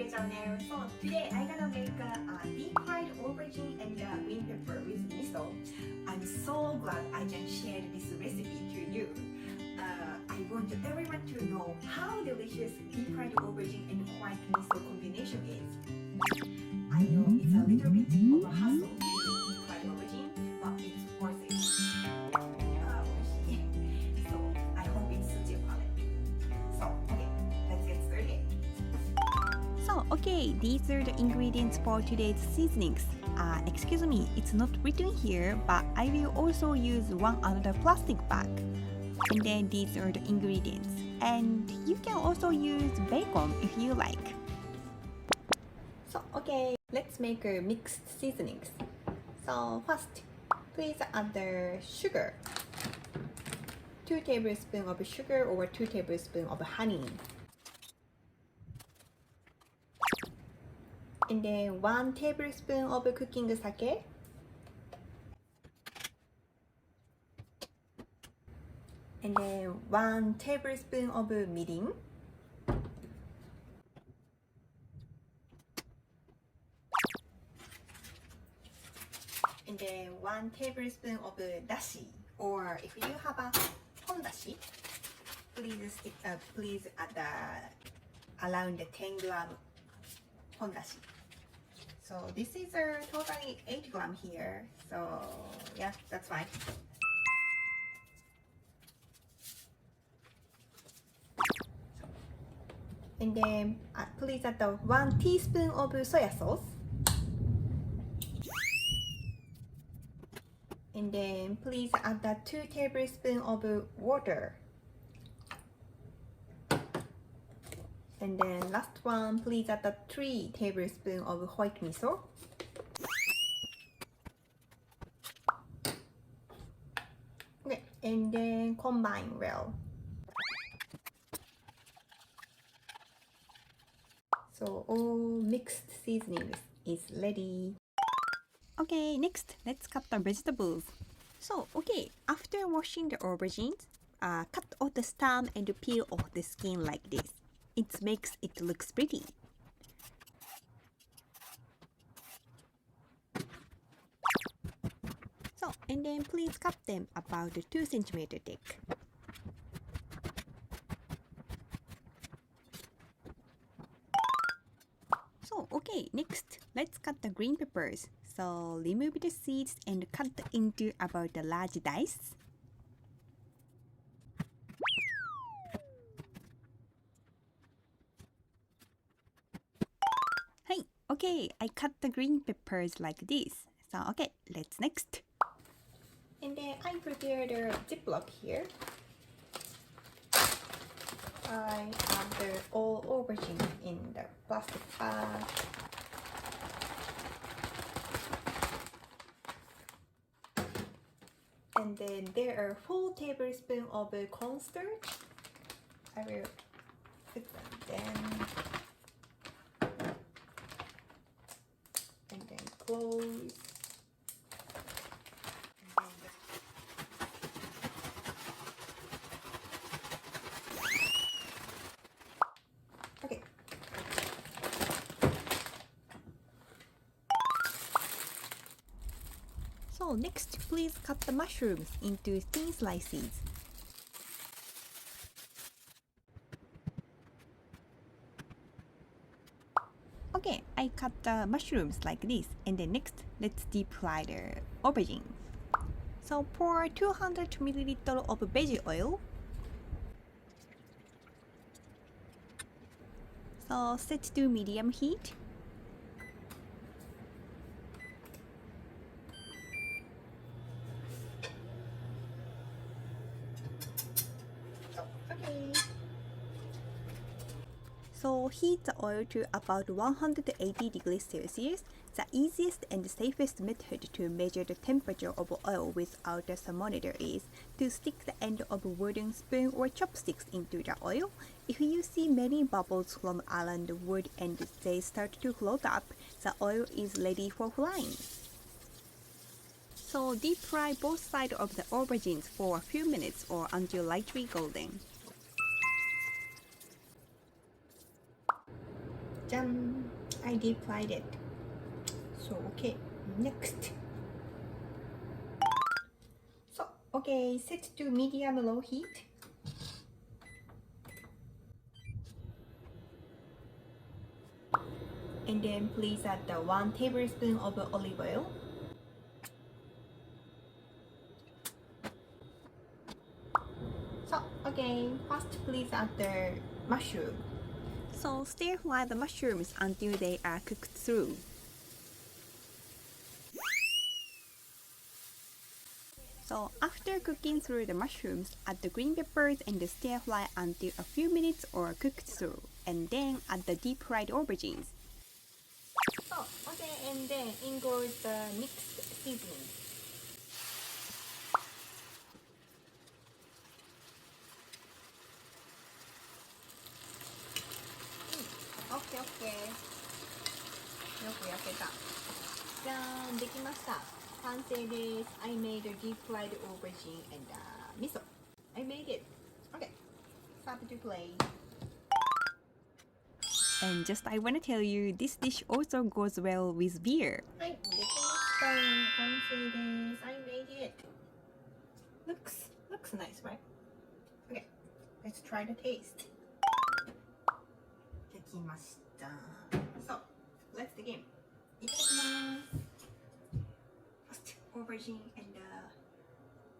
Create channel. So today I'm gonna make a deep fried aubergine and green pepper with miso. I'm so glad I can share this recipe to you. I want everyone to know how delicious deep fried aubergine and white miso combination is. I know it's a little bit of a hassle to make deep fried aubergine, but it's worth it. 美味しい. So I hope it suits your palate. So okay, let's get started. So, okay, these are the ingredients for today's seasonings. Excuse me, it's not written here, but I will also use one another plastic bag. And then these are the ingredients. And you can also use bacon if you like. So, okay, let's make a mixed seasonings. So, first, please add the sugar. 2 tablespoons of sugar or 2 tablespoons of honey. And then 1 tablespoon of cooking sake. And then 1 tablespoon of mirin. And then 1 tablespoon of dashi. Or if you have a hondashi, please add around 10 gram hondashi. So this is totally 8 gram here. So yeah, that's fine. And then please add 1 teaspoon of soya sauce. And then please add 2 tablespoons of water. And then last one, please add 3 tablespoons of white miso. Okay, and then combine well. So all mixed seasonings is ready. Okay, next, let's cut the vegetables. So, okay, after washing the aubergines, cut off the stem and peel off the skin like this. It makes it looks pretty. So, and then please cut them about 2 centimeter thick. So, okay, next, let's cut the green peppers. So, remove the seeds and cut into about a large dice. Hey, okay, I cut the green peppers like this. So, okay, let's next. And then I prepared a ziploc here. I have the all aubergine in the plastic bag. And then there are 4 tablespoons of cornstarch. I will put them then. And then close. Okay. So next, please cut the mushrooms into thin slices. Okay, I cut the mushrooms like this. And then next, let's deep fry the aubergine. So pour 200 ml of veggie oil. So set to medium heat. Okay. So heat the oil to about 180 degrees Celsius. The easiest and safest method to measure the temperature of oil without a thermometer is to stick the end of a wooden spoon or chopsticks into the oil. If you see many bubbles from around the wood and they start to float up, the oil is ready for frying. So deep fry both sides of the aubergines for a few minutes or until lightly golden. Jan! I deep fried it. So okay, next. So okay, set to medium low heat. And then please add the 1 tablespoon of olive oil. So okay, first please add the mushroom. So stir fry the mushrooms until they are cooked through. So after cooking through the mushrooms, add the green peppers and stir fry until a few minutes or cooked through, and then add the deep fried aubergines. So okay, and then in goes the mixed seasoning. Okay, okay. よく焼けた。じゃーん、できました。完成です。I made a deep fried aubergine and miso. I made it. Okay. Start to play. And just I wanna tell you, this dish also goes well with beer. はい、できました。完成です。I made it. Looks nice, right? Okay. Let's try the taste. できました。So, let's begin. いただきます。First, aubergine and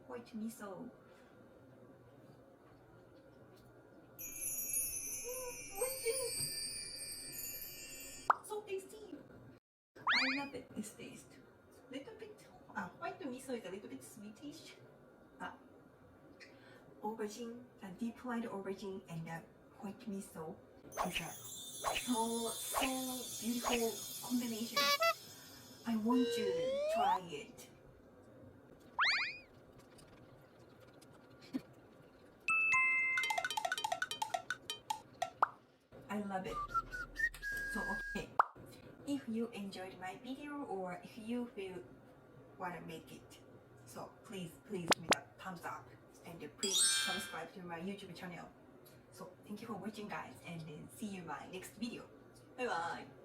white miso. So tasty. I love it. This taste. Little bit. White miso is a little bit sweetish. Aubergine, deep fried aubergine and white miso is a so beautiful combination. I want to try it. I love it. So okay, if you enjoyed my video or if you feel wanna make it, so please give me a thumbs up and please subscribe to my YouTube channel. So thank you for watching guys, and see you in my next video. Bye bye.